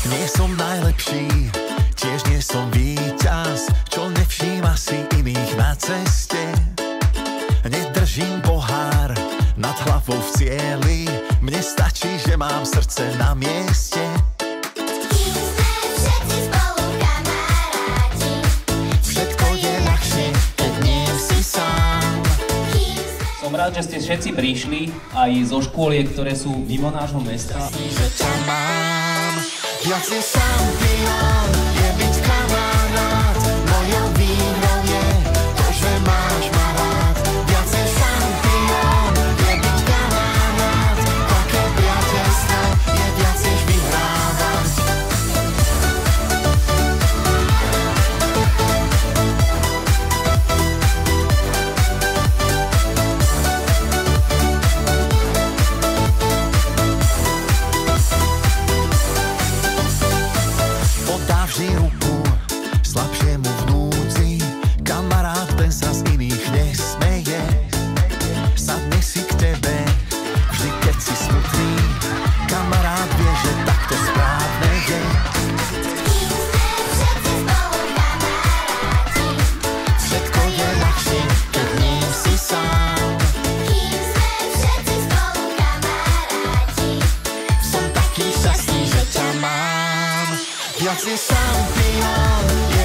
Nie som najlepší, tiež nie som víťaz, čo nevšíma si iných na ceste. Nedržím pohár nad hlavou v cieli, mne stačí, že mám srdce na mieste. Som rád, že ste všetci prišli aj zo škôliek, ktoré sú mimo nášho mesta. Že ťa mám, viac je šampión, je byť kamarát. Mojou výhrou je to, že máš ma rád. Viac je šampión, je byť kamarát. Také priateľstvo je viac než vyhrávať. Vždy ruku slabšiemu v núdzi, kamarát ten sa z iných nesmeje. Sadne si k tebe, vždy keď si smutný, kamarát vie, že takto správne je. Všetko je ľahšie, keď nie si sám. Som taký šťastný, že ťa mám. Viac je šampión, je